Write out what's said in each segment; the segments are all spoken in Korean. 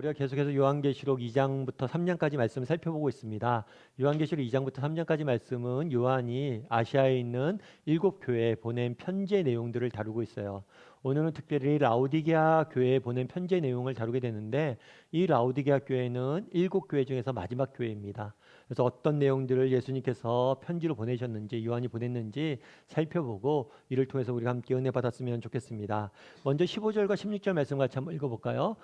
우리가 계속해서 요한계시록 2장부터 3장까지 말씀을 살펴보고 있습니다. 요한계시록 2장부터 3장까지 말씀은 요한이 아시아에 있는 7교회에 보낸 편지의 내용들을 다루고 있어요. 오늘은 특별히 라오디게아 교회에 보낸 편지의 내용을 다루게 되는데, 이 라오디게아 교회는 7교회 중에서 마지막 교회입니다. 그래서 어떤 내용들을 예수님께서 편지로 보내셨는지, 요한이 보냈는지 살펴보고 이를 통해서 우리가 함께 은혜 받았으면 좋겠습니다. 먼저 15절과 16절 말씀 같이 한번 읽어볼까요?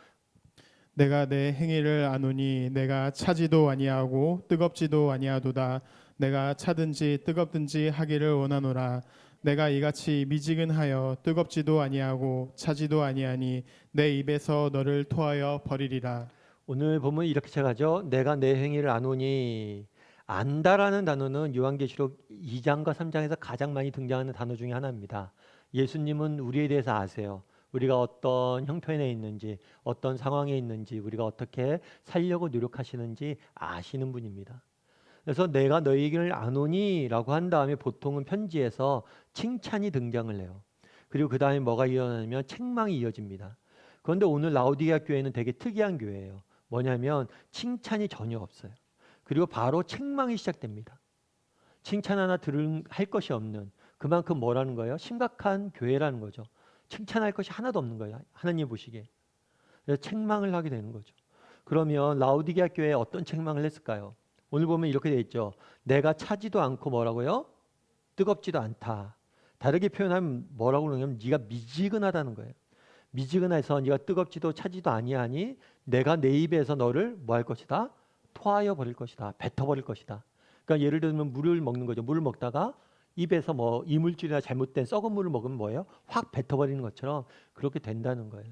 내가 내 행위를 아노니 내가 차지도 아니하고 뜨겁지도 아니하도다. 내가 차든지 뜨겁든지 하기를 원하노라. 내가 이같이 미지근하여 뜨겁지도 아니하고 차지도 아니하니 내 입에서 너를 토하여 버리리라. 오늘 보면 이렇게 시작하죠. 내가 내 행위를 아노니. 안다라는 단어는 요한계시록 2장과 3장에서 가장 많이 등장하는 단어 중에 하나입니다. 예수님은 우리에 대해서 아세요. 우리가 어떤 형편에 있는지, 어떤 상황에 있는지, 우리가 어떻게 살려고 노력하시는지 아시는 분입니다. 그래서 내가 너희를 아노니라고 한 다음에 보통은 편지에서 칭찬이 등장을 해요. 그리고 그 다음에 뭐가 일어나냐면 책망이 이어집니다. 그런데 오늘 라오디게아 교회는 되게 특이한 교회예요. 뭐냐면 칭찬이 전혀 없어요. 그리고 바로 책망이 시작됩니다. 칭찬 하나 할 것이 없는, 그만큼 뭐라는 거예요? 심각한 교회라는 거죠. 칭찬할 것이 하나도 없는 거예요. 하나님 보시기에. 그래서 책망을 하게 되는 거죠. 그러면 라오디게아 교회에 어떤 책망을 했을까요? 오늘 보면 이렇게 되어 있죠. 내가 차지도 않고 뭐라고요? 뜨겁지도 않다. 다르게 표현하면 뭐라고 그러냐면 네가 미지근하다는 거예요. 미지근해서 네가 뜨겁지도 차지도 아니하니 내가 내 입에서 너를 뭐 할 것이다? 토하여 버릴 것이다. 뱉어버릴 것이다. 그러니까 예를 들면 물을 먹는 거죠. 물을 먹다가 입에서 뭐 이물질이나 잘못된 썩은 물을 먹으면 뭐예요? 확 뱉어버리는 것처럼 그렇게 된다는 거예요.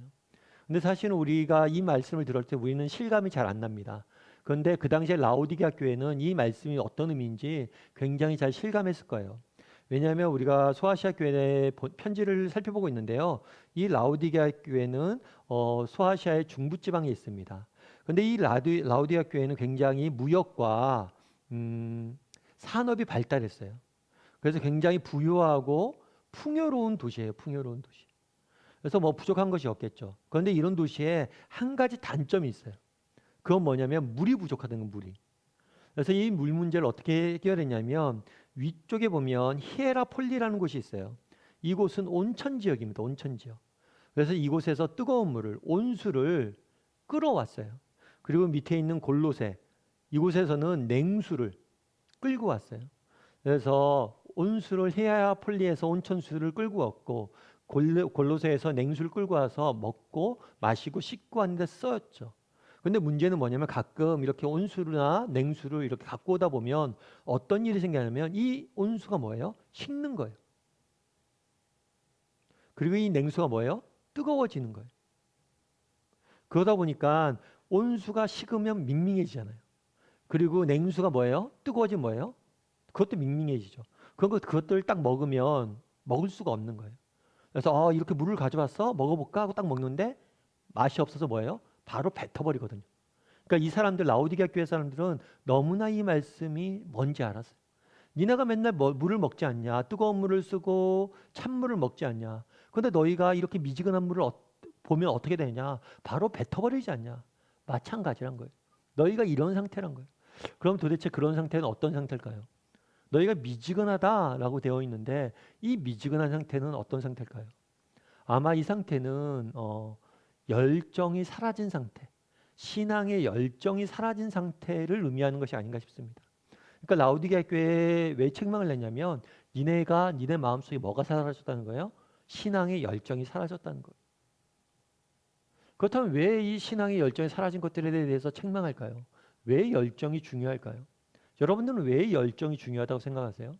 근데 사실은 우리가 이 말씀을 들을 때 우리는 실감이 잘 안 납니다. 그런데 그 당시에 라오디게아 교회는 이 말씀이 어떤 의미인지 굉장히 잘 실감했을 거예요. 왜냐하면 우리가 소아시아 교회의 편지를 살펴보고 있는데요. 이 라오디게아 교회는 소아시아의 중부지방에 있습니다. 그런데 이 라오디게아 교회는 굉장히 무역과 산업이 발달했어요. 그래서 굉장히 부유하고 풍요로운 도시예요. 풍요로운 도시. 그래서 뭐 부족한 것이 없겠죠. 그런데 이런 도시에 한 가지 단점이 있어요. 그건 뭐냐면 물이 부족하다는 거, 물이. 그래서 이 물 문제를 어떻게 해결했냐면 위쪽에 보면 히에라폴리라는 곳이 있어요. 이곳은 온천 지역입니다. 온천 지역. 그래서 이곳에서 뜨거운 물을, 온수를 끌어왔어요. 그리고 밑에 있는 골로새, 이곳에서는 냉수를 끌고 왔어요. 그래서 온수를 히에라폴리에서 온천수를 끌고 왔고 골로새에서 냉수를 끌고 와서 먹고 마시고 씻고 하는데 쓰였죠. 근데 문제는 뭐냐면 가끔 이렇게 온수나 냉수를 이렇게 갖고 오다 보면 어떤 일이 생기냐면 이 온수가 뭐예요? 식는 거예요. 그리고 이 냉수가 뭐예요? 뜨거워지는 거예요. 그러다 보니까 온수가 식으면 밍밍해지잖아요. 그리고 냉수가 뭐예요? 뜨거워지면 뭐예요? 그것도 밍밍해지죠. 그것들을 딱 먹으면 먹을 수가 없는 거예요. 그래서 이렇게 물을 가져왔어? 먹어볼까? 하고 딱 먹는데 맛이 없어서 뭐예요? 바로 뱉어버리거든요. 그러니까 이 사람들, 라오디게아 교회 사람들은 너무나 이 말씀이 뭔지 알았어요. 니네가 맨날 물을 먹지 않냐? 뜨거운 물을 쓰고 찬물을 먹지 않냐? 그런데 너희가 이렇게 미지근한 물을 보면 어떻게 되냐? 바로 뱉어버리지 않냐? 마찬가지란 거예요. 너희가 이런 상태란 거예요. 그럼 도대체 그런 상태는 어떤 상태일까요? 너희가 미지근하다라고 되어 있는데 이 미지근한 상태는 어떤 상태일까요? 아마 이 상태는 열정이 사라진 상태, 신앙의 열정이 사라진 상태를 의미하는 것이 아닌가 싶습니다. 그러니까 라오디게아 교회에 왜 책망을 냈냐면 니네 마음속에 뭐가 사라졌다는 거예요? 신앙의 열정이 사라졌다는 거예요. 그렇다면 왜 이 신앙의 열정이 사라진 것들에 대해서 책망할까요? 왜 열정이 중요할까요? 여러분들은 왜 열정이 중요하다고 생각하세요?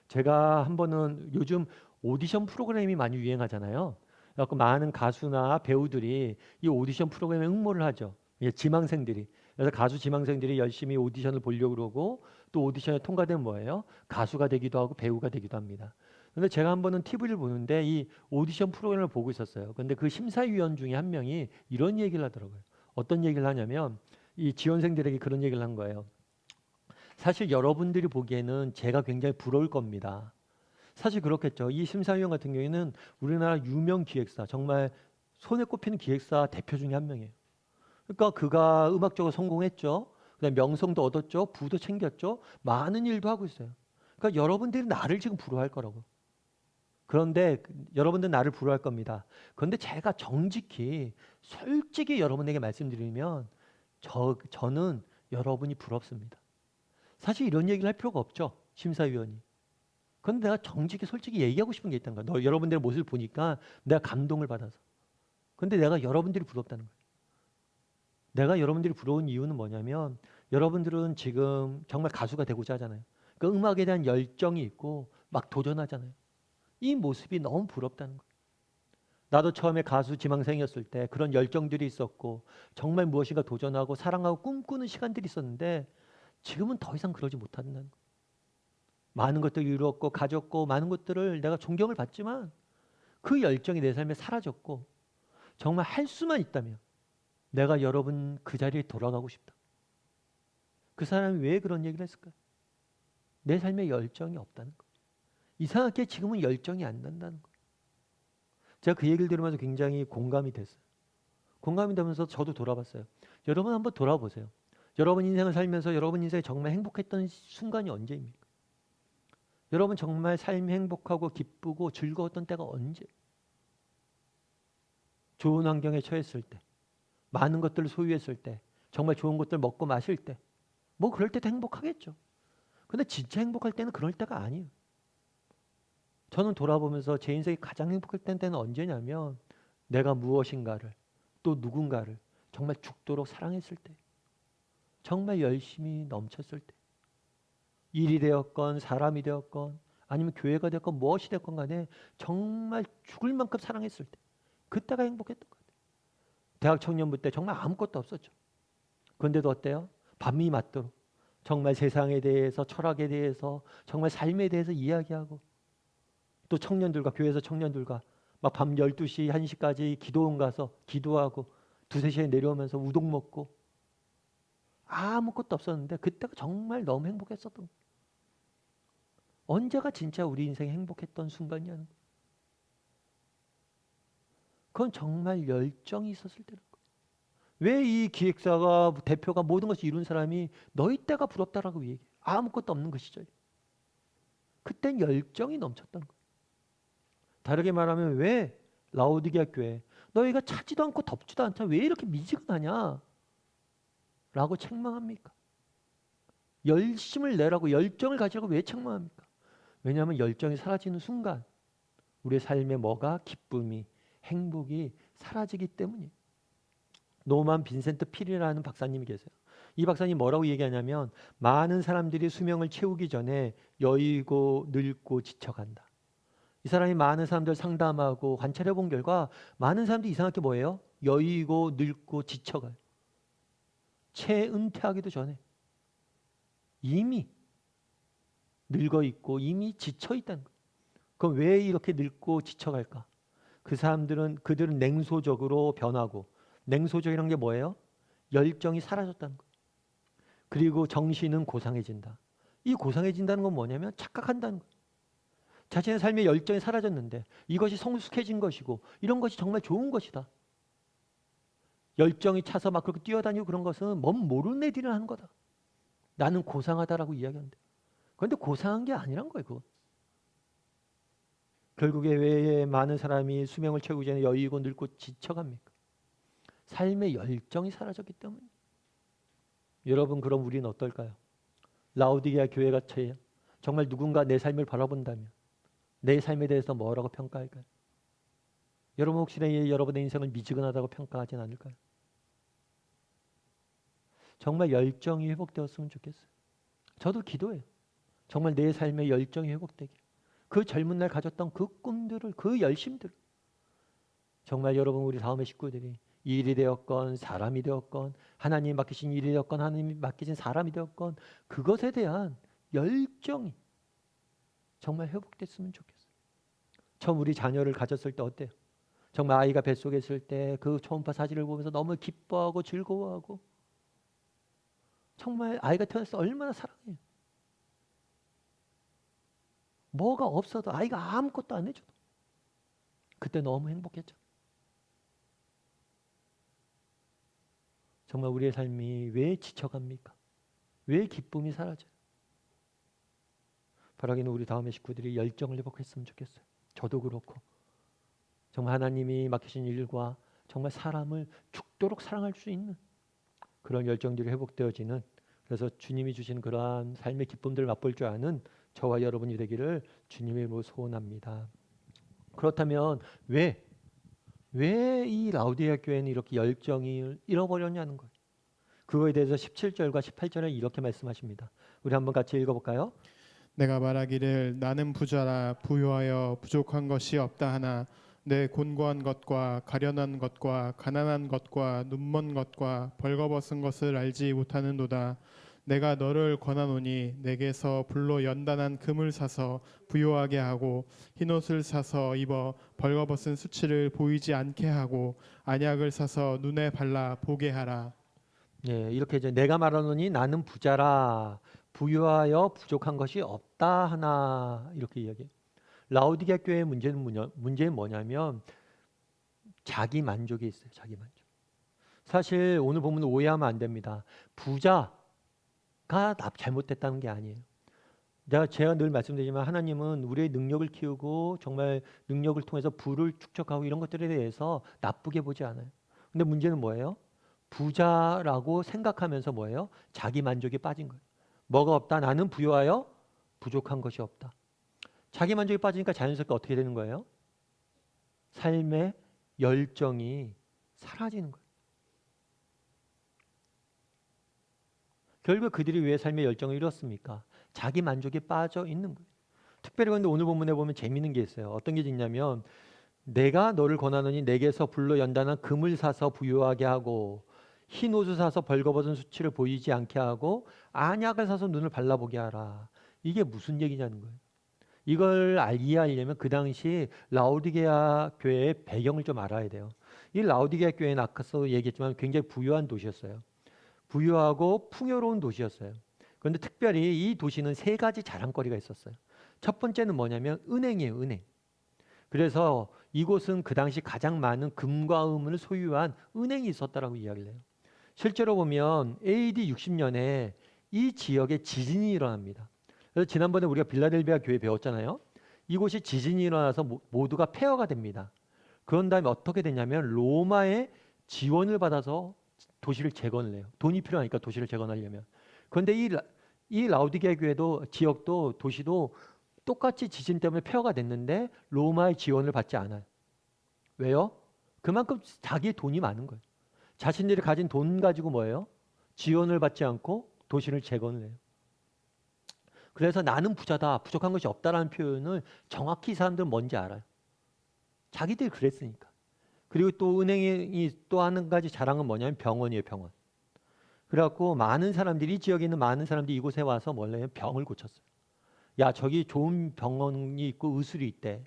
제가 한 번은 요즘 오디션 프로그램이 많이 유행하잖아요. 그래서 많은 가수나 배우들이 이 오디션 프로그램에 응모를 하죠. 지망생들이. 그래서 가수 지망생들이 열심히 오디션을 보려고 그러고 또 오디션에 통과되면 뭐예요? 가수가 되기도 하고 배우가 되기도 합니다. 그런데 제가 한 번은 TV를 보는데 이 오디션 프로그램을 보고 있었어요. 그런데 그 심사위원 중에 한 명이 이런 얘기를 하더라고요. 어떤 얘기를 하냐면 이 지원생들에게 그런 얘기를 한 거예요. 사실 여러분들이 보기에는 제가 굉장히 부러울 겁니다. 사실 그렇겠죠. 이 심사위원 같은 경우에는 우리나라 유명 기획사, 정말 손에 꼽히는 기획사 대표 중에 한 명이에요. 그러니까 그가 음악적으로 성공했죠. 그다음에 명성도 얻었죠. 부도 챙겼죠. 많은 일도 하고 있어요. 그러니까 여러분들이 나를 지금 부러워할 거라고. 그런데 여러분들 나를 부러워할 겁니다. 그런데 제가 정직히 솔직히 여러분에게 말씀드리면 저는 여러분이 부럽습니다. 사실 이런 얘기를 할 필요가 없죠. 심사위원이. 그런데 내가 정직히 솔직히 얘기하고 싶은 게 있다는 거야. 여러분들의 모습을 보니까 내가 감동을 받아서. 근데 내가 여러분들이 부럽다는 거예요. 내가 여러분들이 부러운 이유는 뭐냐면 여러분들은 지금 정말 가수가 되고자 하잖아요. 그 음악에 대한 열정이 있고 막 도전하잖아요. 이 모습이 너무 부럽다는 거예요. 나도 처음에 가수 지망생이었을 때 그런 열정들이 있었고 정말 무엇인가 도전하고 사랑하고 꿈꾸는 시간들이 있었는데 지금은 더 이상 그러지 못한다는 거예요. 많은 것들을 이루었고 가졌고 많은 것들을 내가 존경을 받지만 그 열정이 내 삶에 사라졌고 정말 할 수만 있다면 내가 여러분 그 자리에 돌아가고 싶다. 그 사람이 왜 그런 얘기를 했을까요? 내 삶에 열정이 없다는 거예요. 이상하게 지금은 열정이 안 난다는 거예요. 제가 그 얘기를 들으면서 굉장히 공감이 됐어요. 공감이 되면서 저도 돌아봤어요. 여러분 한번 돌아보세요. 여러분 인생을 살면서 여러분 인생에 정말 행복했던 순간이 언제입니까? 여러분 정말 삶이 행복하고 기쁘고 즐거웠던 때가 언제? 좋은 환경에 처했을 때, 많은 것들을 소유했을 때, 정말 좋은 것들 먹고 마실 때, 뭐 그럴 때도 행복하겠죠. 근데 진짜 행복할 때는 그럴 때가 아니에요. 저는 돌아보면서 제 인생이 가장 행복할 때는 언제냐면 내가 무엇인가를 또 누군가를 정말 죽도록 사랑했을 때, 정말 열심히 넘쳤을 때, 일이 되었건 사람이 되었건 아니면 교회가 되었건 무엇이 되었건 간에 정말 죽을 만큼 사랑했을 때, 그때가 행복했던 것 같아요. 대학 청년부 때 정말 아무것도 없었죠. 그런데도 어때요? 밤이 맞도록 정말 세상에 대해서 철학에 대해서 정말 삶에 대해서 이야기하고 또 청년들과 교회에서 청년들과 막 밤 12시, 1시까지 기도원 가서 기도하고 두세 시에 내려오면서 우동 먹고 아무것도 없었는데 그때가 정말 너무 행복했었던 거예요. 언제가 진짜 우리 인생에 행복했던 순간이냐는 거예요. 그건 정말 열정이 있었을 때는 거예요. 왜 이 기획사가 대표가 모든 것을 이룬 사람이 너희 때가 부럽다라고 얘기해요. 아무것도 없는 그 시절이. 그땐 열정이 넘쳤던 거예요. 다르게 말하면 왜 라오디게아 교회 너희가 차지도 않고 덥지도 않다 왜 이렇게 미지근하냐 라고 책망합니까? 열심을 내라고 열정을 가지라고 왜 책망합니까? 왜냐하면 열정이 사라지는 순간 우리의 삶에 뭐가 기쁨이 행복이 사라지기 때문이에요. 노만 빈센트 필이라는 박사님이 계세요. 이 박사님 뭐라고 얘기하냐면 많은 사람들이 수명을 채우기 전에 여의고 늙고 지쳐간다. 이 사람이 많은 사람들 상담하고 관찰해 본 결과 많은 사람들이 이상하게 뭐예요? 여의고 늙고 지쳐가요. 채 은퇴하기도 전에 이미 늙어 있고 이미 지쳐 있다는 거예요. 그럼 왜 이렇게 늙고 지쳐갈까? 그들은 냉소적으로 변하고 냉소적이라는 게 뭐예요? 열정이 사라졌다는 거예요. 그리고 정신은 고상해진다. 이 고상해진다는 건 뭐냐면 착각한다는 거예요. 자신의 삶의 열정이 사라졌는데 이것이 성숙해진 것이고 이런 것이 정말 좋은 것이다. 열정이 차서 막 그렇게 뛰어다니고 그런 것은 뭔 모르는 애들이 하는 거다. 나는 고상하다라고 이야기하는데. 그런데 고상한 게 아니란 거예요. 그거. 결국에 왜 많은 사람이 수명을 채우기 전에 여의고 늙고 지쳐갑니까? 삶의 열정이 사라졌기 때문에. 여러분 그럼 우리는 어떨까요? 라오디게아 교회 같이 정말 누군가 내 삶을 바라본다면 내 삶에 대해서 뭐라고 평가할까요? 여러분 혹시 여러분의 인생을 미지근하다고 평가하진 않을까요? 정말 열정이 회복되었으면 좋겠어요. 저도 기도해요. 정말 내 삶의 열정이 회복되게. 그 젊은 날 가졌던 그 꿈들을 그 열심들을 정말 여러분 우리 다음의 식구들이 일이 되었건 사람이 되었건 하나님이 맡기신 일이 되었건 하나님이 맡기신 사람이 되었건 그것에 대한 열정이 정말 회복됐으면 좋겠어요. 처음 우리 자녀를 가졌을 때 어때요? 정말 아이가 뱃속에 있을 때 그 초음파 사진을 보면서 너무 기뻐하고 즐거워하고 정말 아이가 태어났을 때 얼마나 사랑해요. 뭐가 없어도 아이가 아무것도 안 해줘도 그때 너무 행복했죠. 정말 우리의 삶이 왜 지쳐갑니까? 왜 기쁨이 사라져요? 바라기는 우리 다음의 식구들이 열정을 회복했으면 좋겠어요. 저도 그렇고 정말 하나님이 맡기신 일과 정말 사람을 죽도록 사랑할 수 있는 그런 열정들이 회복되어지는, 그래서 주님이 주신 그러한 삶의 기쁨들을 맛볼 줄 아는 저와 여러분이 되기를 주님의 이름으로 소원합니다. 그렇다면 왜 이 라우디게아 교회는 이렇게 열정을 잃어버렸냐는 거예요. 그거에 대해서 17절과 18절에 이렇게 말씀하십니다. 우리 한번 같이 읽어볼까요? 내가 말하기를 나는 부자라 부유하여 부족한 것이 없다 하나 내 곤고한 것과 가련한 것과 가난한 것과 눈먼 것과 벌거벗은 것을 알지 못하는도다. 내가 너를 권하노니 내게서 불로 연단한 금을 사서 부유하게 하고 흰옷을 사서 입어 벌거벗은 수치를 보이지 않게 하고 안약을 사서 눈에 발라 보게 하라. 예, 이렇게 이제 내가 말하노니 나는 부자라 부유하여 부족한 것이 없다 하나 이렇게 이야기해요. 라우디게아 교회의 문제는 뭐냐면 자기 만족이 있어요. 자기 만족. 사실 오늘 보면 오해하면 안 됩니다. 부자가 잘못됐다는 게 아니에요. 제가 늘 말씀드리지만 하나님은 우리의 능력을 키우고 정말 능력을 통해서 부를 축적하고 이런 것들에 대해서 나쁘게 보지 않아요. 근데 문제는 뭐예요? 부자라고 생각하면서 뭐예요? 자기 만족에 빠진 거예요. 뭐가 없다? 나는 부유하여 부족한 것이 없다. 자기 만족에 빠지니까 자연스럽게 어떻게 되는 거예요? 삶의 열정이 사라지는 거예요. 결국 그들이 왜 삶의 열정을 잃었습니까? 자기 만족에 빠져 있는 거예요. 특별히 그런데 오늘 본문에 보면 재미있는 게 있어요. 어떤 게 있냐면 내가 너를 권하노니 내게서 불로 연단한 금을 사서 부유하게 하고 흰 옷을 사서 벌거벗은 수치를 보이지 않게 하고 안약을 사서 눈을 발라보게 하라. 이게 무슨 얘기냐는 거예요. 이걸 이해하려면 그 당시 라오디게아 교회의 배경을 좀 알아야 돼요. 이 라오디게아 교회는 아까서 얘기했지만 굉장히 부유한 도시였어요. 부유하고 풍요로운 도시였어요. 그런데 특별히 이 도시는 세 가지 자랑거리가 있었어요. 첫 번째는 뭐냐면 은행이에요, 은행. 그래서 이곳은 그 당시 가장 많은 금과 은을 소유한 은행이 있었다라고 이야기를 해요. 실제로 보면 AD 60년에 이 지역에 지진이 일어납니다. 그래서 지난번에 우리가 빌라델비아 교회 배웠잖아요. 이곳이 지진이 일어나서 모두가 폐허가 됩니다. 그런 다음에 어떻게 되냐면 로마의 지원을 받아서 도시를 재건을 해요. 돈이 필요하니까 도시를 재건하려면. 그런데 이 라우디게아 교회도 지역도 도시도 똑같이 지진 때문에 폐허가 됐는데 로마의 지원을 받지 않아요. 왜요? 그만큼 자기의 돈이 많은 거예요. 자신들이 가진 돈 가지고 뭐예요? 지원을 받지 않고 도시를 재건을 해요. 그래서 나는 부자다, 부족한 것이 없다라는 표현을 정확히 이 사람들은 뭔지 알아요. 자기들이 그랬으니까. 그리고 또 은행이 또 한 가지 자랑은 뭐냐면 병원이에요, 병원. 그래갖고 많은 사람들이 이 지역에 있는 많은 사람들이 이곳에 와서 원래 병을 고쳤어요. 야, 저기 좋은 병원이 있고 의술이 있대.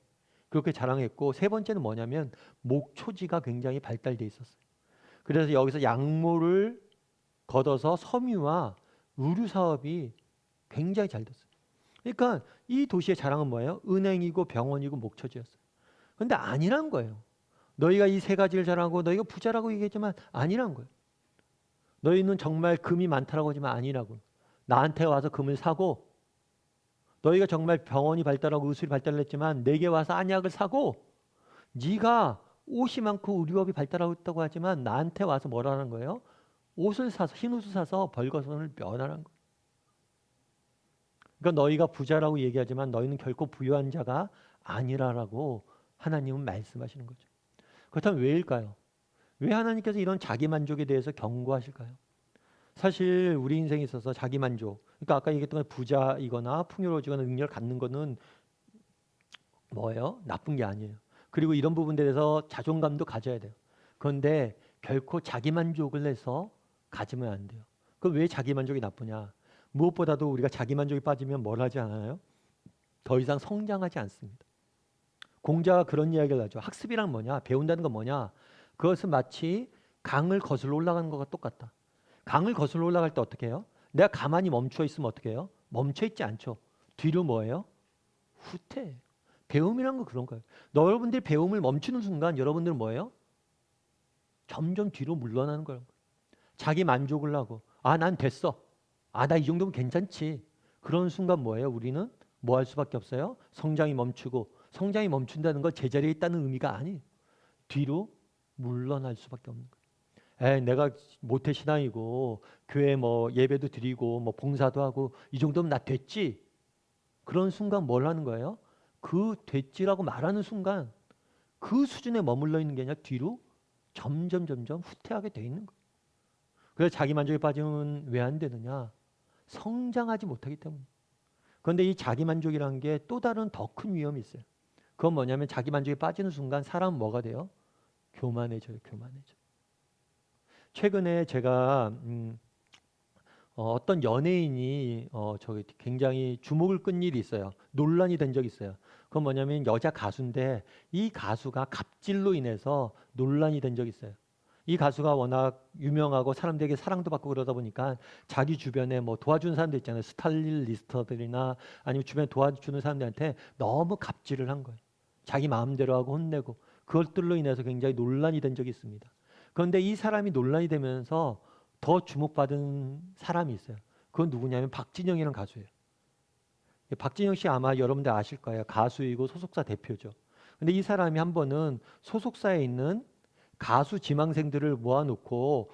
그렇게 자랑했고, 세 번째는 뭐냐면 목초지가 굉장히 발달돼 있었어요. 그래서 여기서 약물을 걷어서 섬유와 의류 사업이 굉장히 잘 됐어요. 그러니까 이 도시의 자랑은 뭐예요? 은행이고 병원이고 목초지였어요. 그런데 아니란 거예요. 너희가 이 세 가지를 자랑하고 너희가 부자라고 얘기했지만 아니란 거예요. 너희는 정말 금이 많다라고 하지만 아니라고. 나한테 와서 금을 사고 너희가 정말 병원이 발달하고 의술이 발달했지만 내게 와서 안약을 사고 네가 옷이 많고 의류업이 발달하고 있다고 하지만 나한테 와서 뭐라는 거예요? 옷을 사서 흰 옷을 사서 벌거벗음을 면하는 거예요. 그러니까 너희가 부자라고 얘기하지만 너희는 결코 부유한 자가 아니라라고 하나님은 말씀하시는 거죠. 그렇다면 왜일까요? 왜 하나님께서 이런 자기 만족에 대해서 경고하실까요? 사실 우리 인생에 있어서 자기 만족, 그러니까 아까 얘기했던 부자이거나 풍요로워지거나 능력을 갖는 거는 뭐예요? 나쁜 게 아니에요. 그리고 이런 부분에 대해서 자존감도 가져야 돼요. 그런데 결코 자기 만족을 해서 가지면 안 돼요. 그럼 왜 자기 만족이 나쁘냐? 무엇보다도 우리가 자기 만족에 빠지면 뭘 하지 않아요? 더 이상 성장하지 않습니다. 공자가 그런 이야기를 하죠. 학습이란 뭐냐? 배운다는 건 뭐냐? 그것은 마치 강을 거슬러 올라가는 것과 똑같다. 강을 거슬러 올라갈 때 어떻게 해요? 내가 가만히 멈춰 있으면 어떻게 해요? 멈춰 있지 않죠. 뒤로 뭐예요? 후퇴해요. 배움이란 건 그런 거예요. 여러분들이 배움을 멈추는 순간 여러분들은 뭐예요? 점점 뒤로 물러나는 거예요. 자기 만족을 하고 난 됐어. 나 이 정도면 괜찮지. 그런 순간 뭐예요? 우리는 뭐 할 수밖에 없어요? 성장이 멈추고 성장이 멈춘다는 건 제자리에 있다는 의미가 아니에요. 뒤로 물러날 수밖에 없는 거예요. 내가 모태신앙이고 교회 뭐 예배도 드리고 뭐 봉사도 하고 이 정도면 나 됐지. 그런 순간 뭘 하는 거예요? 그 됐지라고 말하는 순간 그 수준에 머물러 있는 게 아니라 뒤로 점점 후퇴하게 돼 있는 거예요. 그래서 자기 만족에 빠지면 왜 안 되느냐? 성장하지 못하기 때문에. 그런데 이 자기 만족이라는 게 또 다른 더 큰 위험이 있어요. 그건 뭐냐면 자기 만족에 빠지는 순간 사람은 뭐가 돼요? 교만해져요. 최근에 제가 어떤 연예인이 저기 굉장히 주목을 끈 일이 있어요. 논란이 된 적이 있어요. 그건 뭐냐면 여자 가수인데 이 가수가 갑질로 인해서 논란이 된 적이 있어요. 이 가수가 워낙 유명하고 사람들에게 사랑도 받고 그러다 보니까 자기 주변에 뭐 도와주는 사람들 있잖아요. 스타일리스트들이나 아니면 주변에 도와주는 사람들한테 너무 갑질을 한 거예요. 자기 마음대로 하고 혼내고 그것들로 인해서 굉장히 논란이 된 적이 있습니다. 그런데 이 사람이 논란이 되면서 더 주목받은 사람이 있어요. 그건 누구냐면 박진영이라는 가수예요. 박진영 씨 아마 여러분들 아실 거예요. 가수이고 소속사 대표죠. 근데 이 사람이 한 번은 소속사에 있는 가수 지망생들을 모아놓고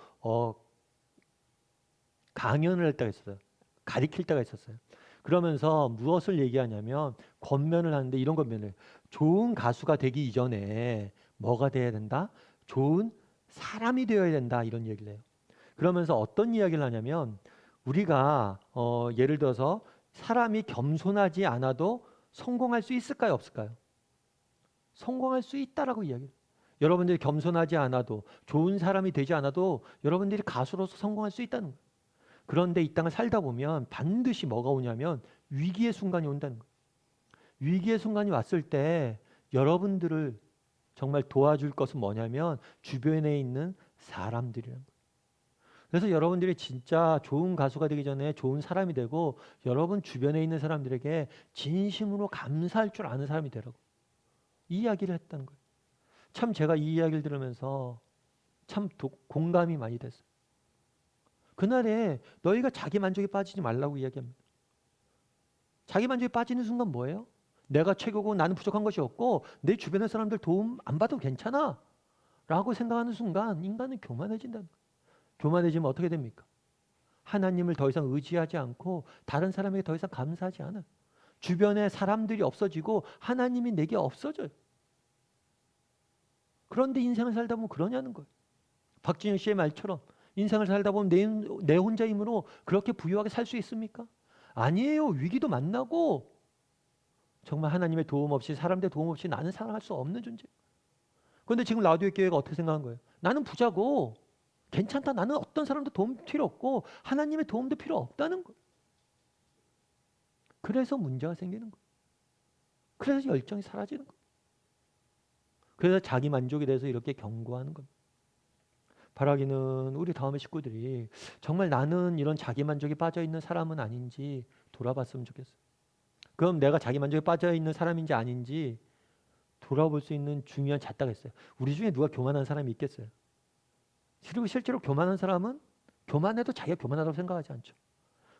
강연을 할 때가 있었어요. 가리킬 때가 있었어요. 그러면서 무엇을 얘기하냐면 권면을 하는데 이런 권면을 좋은 가수가 되기 이전에 뭐가 돼야 된다? 좋은 사람이 되어야 된다 이런 얘기를 해요. 그러면서 어떤 이야기를 하냐면 우리가 예를 들어서 사람이 겸손하지 않아도 성공할 수 있을까요? 없을까요? 성공할 수 있다라고 이야기해요. 여러분들이 겸손하지 않아도 좋은 사람이 되지 않아도 여러분들이 가수로서 성공할 수 있다는 거예요. 그런데 이 땅을 살다 보면 반드시 뭐가 오냐면 위기의 순간이 온다는 거예요. 위기의 순간이 왔을 때 여러분들을 정말 도와줄 것은 뭐냐면 주변에 있는 사람들이라는 거예요. 그래서 여러분들이 진짜 좋은 가수가 되기 전에 좋은 사람이 되고 여러분 주변에 있는 사람들에게 진심으로 감사할 줄 아는 사람이 되라고 이 이야기를 했다는 거예요. 참 제가 이 이야기를 들으면서 참 공감이 많이 됐어요. 그날에 너희가 자기 만족에 빠지지 말라고 이야기합니다. 자기 만족에 빠지는 순간 뭐예요? 내가 최고고 나는 부족한 것이 없고 내 주변의 사람들 도움 안 받아도 괜찮아 라고 생각하는 순간 인간은 교만해진다는 거예요. 교만해지면 어떻게 됩니까? 하나님을 더 이상 의지하지 않고 다른 사람에게 더 이상 감사하지 않아요. 주변에 사람들이 없어지고 하나님이 내게 없어져요. 그런데 인생을 살다 보면 그러냐는 거예요. 박진영 씨의 말처럼 인생을 살다 보면 내 혼자 힘으로 그렇게 부유하게 살 수 있습니까? 아니에요. 위기도 만나고 정말 하나님의 도움 없이 사람들의 도움 없이 나는 살아갈 수 없는 존재. 그런데 지금 라디오 교회가 어떻게 생각한 거예요? 나는 부자고 괜찮다. 나는 어떤 사람도 도움 필요 없고 하나님의 도움도 필요 없다는 거예요. 그래서 문제가 생기는 거예요. 그래서 열정이 사라지는 거예요. 그래서 자기 만족에 대해서 이렇게 경고하는 겁니다. 바라기는 우리 다음의 식구들이 정말 나는 이런 자기 만족에 빠져 있는 사람은 아닌지 돌아봤으면 좋겠어요. 그럼 내가 자기 만족에 빠져 있는 사람인지 아닌지 돌아볼 수 있는 중요한 잣대가 있어요. 우리 중에 누가 교만한 사람이 있겠어요? 그리고 실제로 교만한 사람은 교만해도 자기가 교만하다고 생각하지 않죠.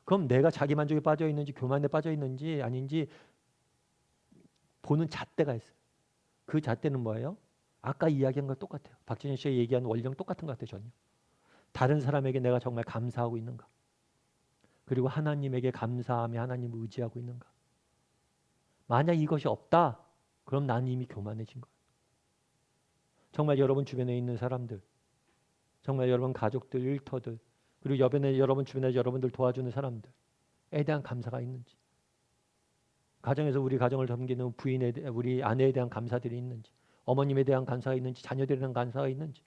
그럼 내가 자기 만족에 빠져 있는지 교만에 빠져 있는지 아닌지 보는 잣대가 있어요. 그 잣대는 뭐예요? 아까 이야기한 거 똑같아요. 박진현 씨가 얘기한 원리랑 똑같은 것 같아요. 전혀. 다른 사람에게 내가 정말 감사하고 있는가? 그리고 하나님에게 감사하며 하나님을 의지하고 있는가? 만약 이것이 없다, 그럼 난 이미 교만해진 거예요. 정말 여러분 주변에 있는 사람들, 정말 여러분 가족들, 일터들, 그리고 여러분 주변에 여러분들 도와주는 사람들에 대한 감사가 있는지, 가정에서 우리 가정을 섬기는 우리 아내에 대한 감사들이 있는지, 어머님에 대한 감사가 있는지, 자녀들에 대한 감사가 있는지,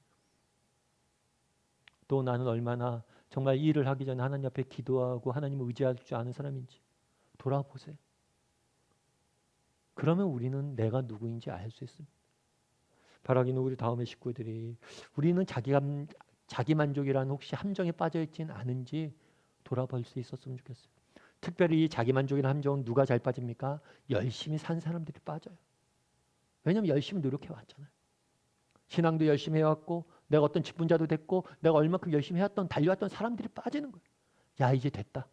또 나는 얼마나 정말 일을 하기 전에 하나님 앞에 기도하고 하나님을 의지할 줄 아는 사람인지 돌아보세요. 그러면 우리는 내가 누구인지 알 수 있습니다. 바라기는 우리 다음의 식구들이 우리는 자기 만족이라는 혹시 함정에 빠져 있지는 않은지 돌아볼 수 있었으면 좋겠어요. 특별히 이 자기 만족이라는 함정은 누가 잘 빠집니까? 열심히 산 사람들이 빠져요. 왜냐하면 열심히 노력해 왔잖아요. 신앙도 열심히 해왔고 내가 어떤 직분자도 됐고 내가 얼마큼 열심히 해왔던 달려왔던 사람들이 빠지는 거예요. 야, 이제 됐다.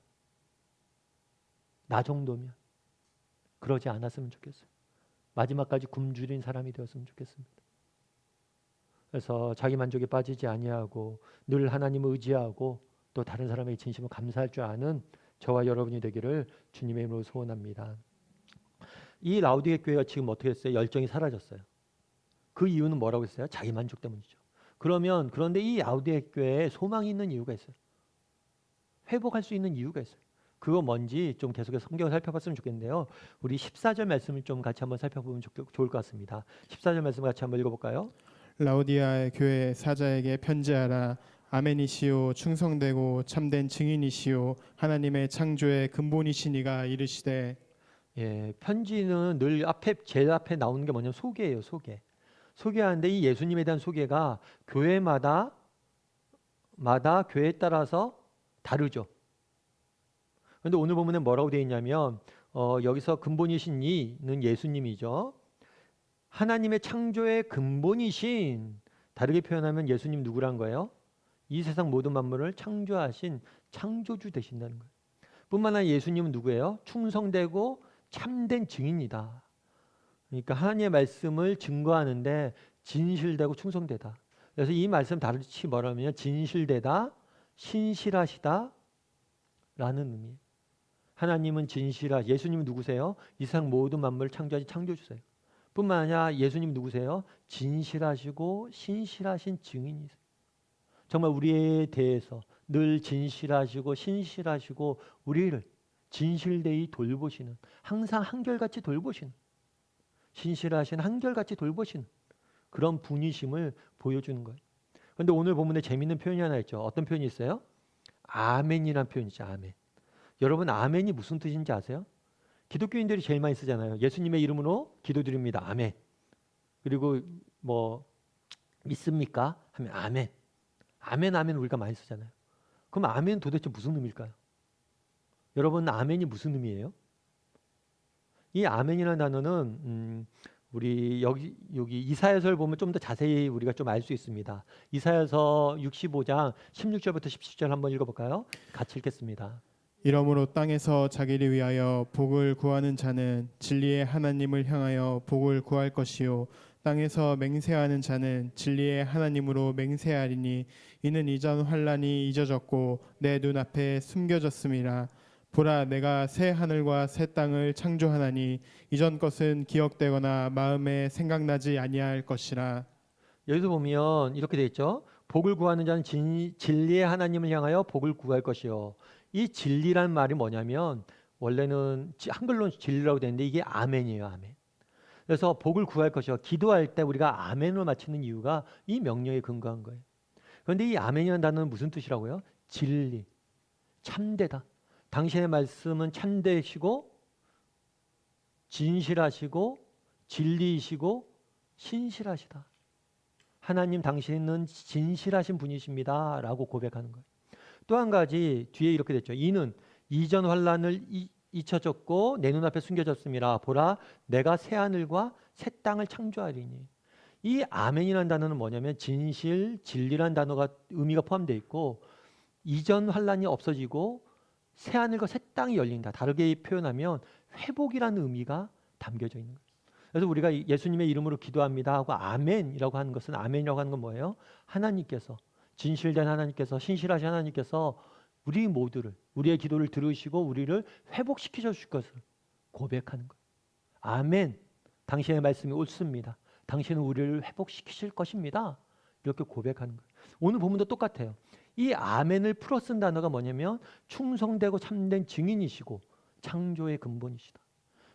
나 정도면. 그러지 않았으면 좋겠어요. 마지막까지 굶주린 사람이 되었으면 좋겠습니다. 그래서 자기 만족에 빠지지 아니하고 늘 하나님을 의지하고 또 다른 사람에게 진심으로 감사할 줄 아는 저와 여러분이 되기를 주님의 이름으로 소원합니다. 이 라우디게 교회가 지금 어떻게 했어요? 열정이 사라졌어요. 그 이유는 뭐라고 했어요? 자기 만족 때문이죠. 그런데 이 라우디게 교회에 소망이 있는 이유가 있어요. 회복할 수 있는 이유가 있어요. 그거 뭔지 좀 계속해서 성경을 살펴봤으면 좋겠는데요. 우리 14절 말씀을 좀 같이 한번 살펴보면 좋을 것 같습니다. 14절 말씀 같이 한번 읽어볼까요? 라우디아의 교회 사자에게 편지하라. 아멘이시오 충성되고 참된 증인이시오 하나님의 창조의 근본이시니가 이르시되. 예, 편지는 늘 제일 앞에 나오는 게 뭐냐면 소개예요, 소개. 소개하는데 이 예수님에 대한 소개가 교회마다 교회에 따라서 다르죠. 그런데 오늘 본문에 뭐라고 되어 있냐면 여기서 근본이신 이는 예수님이죠. 하나님의 창조의 근본이신, 다르게 표현하면 예수님 누구란 거예요? 이 세상 모든 만물을 창조하신 창조주 되신다는 거예요. 뿐만 아니라 예수님은 누구예요? 충성되고 참된 증인이다. 그러니까 하나님의 말씀을 증거하는데 진실되고 충성되다. 그래서 이 말씀 다르게 뭐라면 진실되다, 신실하시다 라는 의미예요. 하나님은 예수님은 누구세요? 이 세상 모든 만물을 창조하신 창조주세요. 뿐만 아니라 예수님 누구세요? 진실하시고 신실하신 증인이세요. 정말 우리에 대해서 늘 진실하시고 신실하시고 우리를 진실되이 돌보시는, 항상 한결같이 돌보시는, 신실하신 한결같이 돌보시는 그런 분이심을 보여주는 거예요. 그런데 오늘 본문에 재미있는 표현이 하나 있죠. 어떤 표현이 있어요? 아멘이라는 표현이죠. 아멘. 여러분, 아멘이 무슨 뜻인지 아세요? 기독교인들이 제일 많이 쓰잖아요. 예수님의 이름으로 기도드립니다. 아멘. 그리고 뭐 믿습니까? 하면 아멘. 아멘, 아멘 우리가 많이 쓰잖아요. 그럼 아멘 도대체 무슨 의미일까요? 여러분, 아멘이 무슨 의미예요? 이 아멘이라는 단어는 우리 여기 이사야서를 보면 좀 더 자세히 우리가 좀 알 수 있습니다. 이사야서 65장 16절부터 17절 한번 읽어볼까요? 같이 읽겠습니다. 이러므로 땅에서 자기를 위하여 복을 구하는 자는 진리의 하나님을 향하여 복을 구할 것이요 땅에서 맹세하는 자는 진리의 하나님으로 맹세하리니 이는 이전 환난이 잊어졌고 내 눈앞에 숨겨졌음이라. 보라 내가 새 하늘과 새 땅을 창조하나니 이전 것은 기억되거나 마음에 생각나지 아니할 것이라. 여기서 보면 이렇게 되어 있죠. 복을 구하는 자는 진리의 하나님을 향하여 복을 구할 것이요. 이 진리란 말이 뭐냐면 원래는 한글로 진리라고 되는데 이게 아멘이에요. 아멘. 그래서 복을 구할 것이요. 기도할 때 우리가 아멘을 마치는 이유가 이 명령에 근거한 거예요. 그런데 이 아멘이라는 단어는 무슨 뜻이라고요? 진리, 참되다. 당신의 말씀은 참되시고 진실하시고 진리이시고 신실하시다. 하나님 당신은 진실하신 분이십니다 라고 고백하는 거예요. 또 한 가지 뒤에 이렇게 됐죠. 이는 이전 환난을 잊혀졌고 내 눈앞에 숨겨졌음이라. 보라 내가 새 하늘과 새 땅을 창조하리니. 이 아멘이라는 단어는 뭐냐면 진실, 진리라는 단어가 의미가 포함되어 있고 이전 환난이 없어지고 새 하늘과 새 땅이 열린다. 다르게 표현하면 회복이라는 의미가 담겨져 있는 거예요. 그래서 우리가 예수님의 이름으로 기도합니다 하고 아멘이라고 하는 것은, 아멘이라고 하는 건 뭐예요? 하나님께서, 진실된 하나님께서, 신실하신 하나님께서 우리 모두를, 우리의 기도를 들으시고 우리를 회복시켜 주실 것을 고백하는 거예요. 아멘. 당신의 말씀이 옳습니다. 당신은 우리를 회복시키실 것입니다. 이렇게 고백하는 거예요. 오늘 본문도 똑같아요. 이 아멘을 풀어 쓴 단어가 뭐냐면 충성되고 참된 증인이시고 창조의 근본이시다.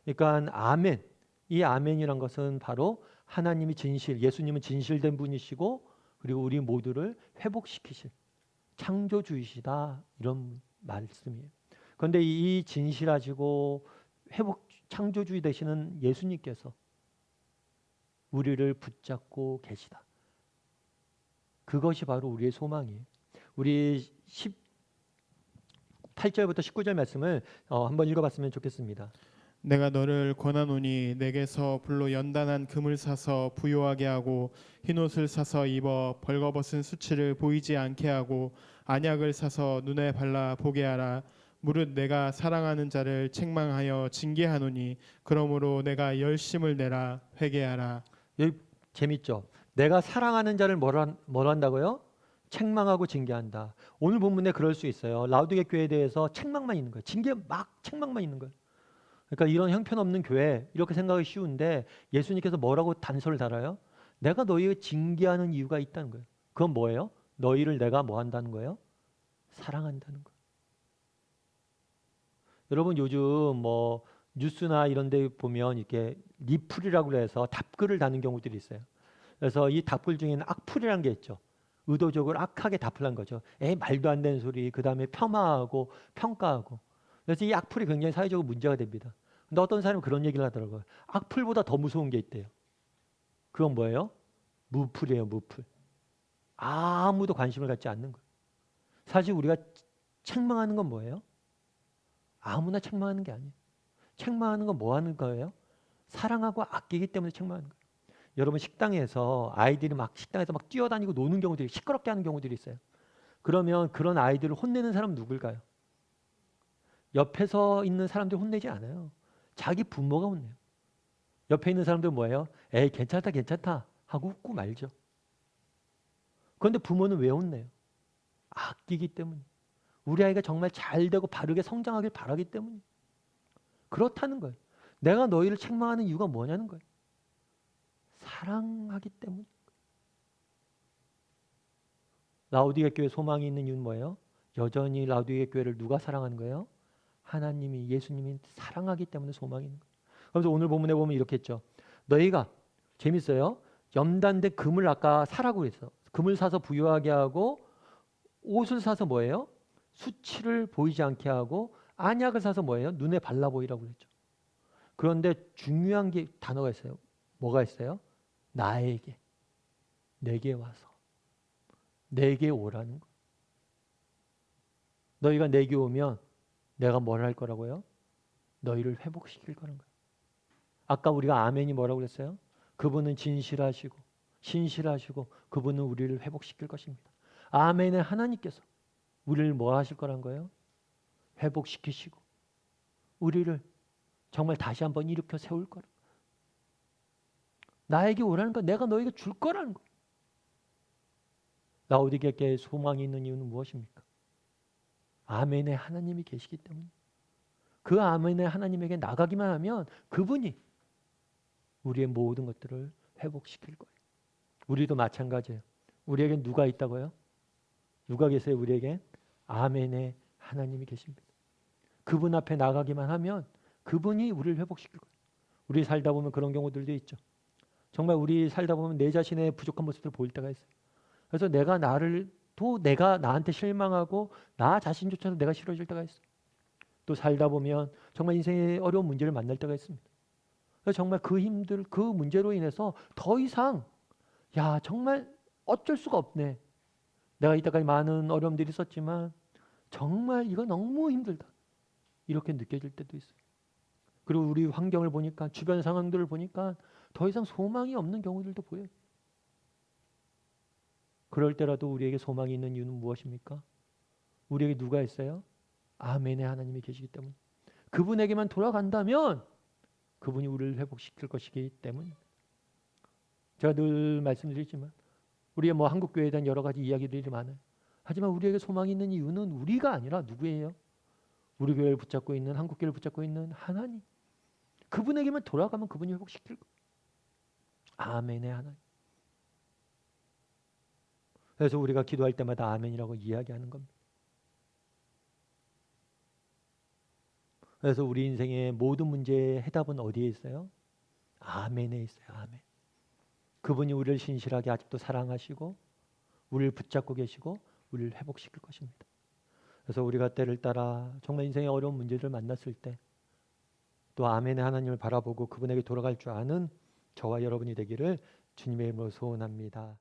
그러니까 아멘, 이 아멘이란 것은 바로 하나님이 예수님은 진실된 분이시고 그리고 우리 모두를 회복시키실 창조주이시다, 이런 말씀이에요. 그런데 이 진실하시고 창조주이 되시는 예수님께서 우리를 붙잡고 계시다. 그것이 바로 우리의 소망이에요. 우리 18절부터 19절 말씀을 한번 읽어봤으면 좋겠습니다. 내가 너를 권하노니 내게서 불로 연단한 금을 사서 부요하게 하고 흰옷을 사서 입어 벌거벗은 수치를 보이지 않게 하고 안약을 사서 눈에 발라 보게 하라. 무릇 내가 사랑하는 자를 책망하여 징계하노니 그러므로 내가 열심을 내라. 회개하라. 여기 재밌죠? 내가 사랑하는 자를 뭘 한다고요? 책망하고 징계한다. 오늘 본문에 그럴 수 있어요. 라우디게 교회에 대해서 책망만 있는 거예요. 징계 막 책망만 있는 거예요. 그러니까 이런 형편없는 교회 이렇게 생각하기 쉬운데 예수님께서 뭐라고 단서를 달아요? 내가 너희를 징계하는 이유가 있다는 거예요. 그건 뭐예요? 너희를 내가 뭐 한다는 거예요? 사랑한다는 거예요. 여러분 요즘 뭐 뉴스나 이런 데 보면 이렇게 리플이라고 해서 답글을 다는 경우들이 있어요. 그래서 이 답글 중에는 악플이라는 게 있죠. 의도적으로 악하게 답을 한 거죠. 말도 안 되는 소리, 그 다음에 폄하하고 평가하고. 그래서 이 악플이 굉장히 사회적으로 문제가 됩니다. 근데 어떤 사람은 그런 얘기를 하더라고요. 악플보다 더 무서운 게 있대요. 그건 뭐예요? 무플이에요, 무플. 아무도 관심을 갖지 않는 거예요. 사실 우리가 책망하는 건 뭐예요? 아무나 책망하는 게 아니에요. 책망하는 건 뭐 하는 거예요? 사랑하고 아끼기 때문에 책망하는 거예요. 여러분 식당에서 아이들이 막 식당에서 막 뛰어다니고 노는 경우들이 시끄럽게 하는 경우들이 있어요. 그러면 그런 아이들을 혼내는 사람은 누굴까요? 옆에서 있는 사람들 혼내지 않아요. 자기 부모가 혼내요. 옆에 있는 사람들은 뭐예요? 에이 괜찮다 괜찮다 하고 웃고 말죠. 그런데 부모는 왜 혼내요? 아끼기 때문에. 우리 아이가 정말 잘 되고 바르게 성장하길 바라기 때문에. 그렇다는 거예요. 내가 너희를 책망하는 이유가 뭐냐는 거예요. 사랑하기 때문에. 라우디게 교회 소망이 있는 이유는 뭐예요? 여전히 라우디게 교회를 누가 사랑하는 거예요? 하나님이 예수님이 사랑하기 때문에 소망이 있는 거예요. 그래서 오늘 본문에 보면 이렇게 했죠. 너희가 재밌어요. 염단된 금을 아까 사라고 그랬어. 금을 사서 부유하게 하고 옷을 사서 뭐예요? 수치를 보이지 않게 하고 안약을 사서 뭐예요? 눈에 발라 보이라고 그랬죠. 그런데 중요한 게 단어가 있어요. 뭐가 있어요? 나에게, 내게 와서, 내게 오라는 거. 너희가 내게 오면 내가 뭘 할 거라고요? 너희를 회복시킬 거라는 거예요. 아까 우리가 아멘이 뭐라고 그랬어요? 그분은 진실하시고 신실하시고 그분은 우리를 회복시킬 것입니다. 아멘의 하나님께서 우리를 뭐 하실 거란 거예요? 회복시키시고 우리를 정말 다시 한번 일으켜 세울 거라. 나에게 오라는 건 내가 너에게 줄 거라는 거예요. 라오디게께 소망이 있는 이유는 무엇입니까? 아멘의 하나님이 계시기 때문에. 그 아멘의 하나님에게 나가기만 하면 그분이 우리의 모든 것들을 회복시킬 거예요. 우리도 마찬가지예요. 우리에겐 누가 있다고요? 누가 계세요? 우리에겐 아멘의 하나님이 계십니다. 그분 앞에 나가기만 하면 그분이 우리를 회복시킬 거예요. 우리 살다 보면 그런 경우들도 있죠. 정말 우리 살다 보면 내 자신의 부족한 모습을 보일 때가 있어요. 그래서 내가 내가 나한테 실망하고 나 자신조차도 내가 싫어질 때가 있어요. 또 살다 보면 정말 인생의 어려운 문제를 만날 때가 있습니다. 그래서 정말 그 문제로 인해서 더 이상 정말 어쩔 수가 없네. 내가 이때까지 많은 어려움들이 있었지만 정말 이거 너무 힘들다. 이렇게 느껴질 때도 있어요. 그리고 우리 환경을 보니까 주변 상황들을 보니까 더 이상 소망이 없는 경우들도 보여요. 그럴 때라도 우리에게 소망이 있는 이유는 무엇입니까? 우리에게 누가 있어요? 아멘의 하나님이 계시기 때문에. 그분에게만 돌아간다면 그분이 우리를 회복시킬 것이기 때문입니다. 제가 늘 말씀드리지만 우리의 한국 교회에 대한 여러 가지 이야기들이 많아요. 하지만 우리에게 소망이 있는 이유는 우리가 아니라 누구예요? 우리 교회를 붙잡고 있는 한국 교회를 붙잡고 있는 하나님. 그분에게만 돌아가면 그분이 회복시킬 거예요. 아멘의 하나님. 그래서 우리가 기도할 때마다 아멘이라고 이야기하는 겁니다. 그래서 우리 인생의 모든 문제의 해답은 어디에 있어요? 아멘에 있어요. 아멘. 그분이 우리를 신실하게 아직도 사랑하시고 우리를 붙잡고 계시고 우리를 회복시킬 것입니다. 그래서 우리가 때를 따라 정말 인생의 어려운 문제를 만났을 때 또 아멘의 하나님을 바라보고 그분에게 돌아갈 줄 아는 저와 여러분이 되기를 주님의 이름으로 소원합니다.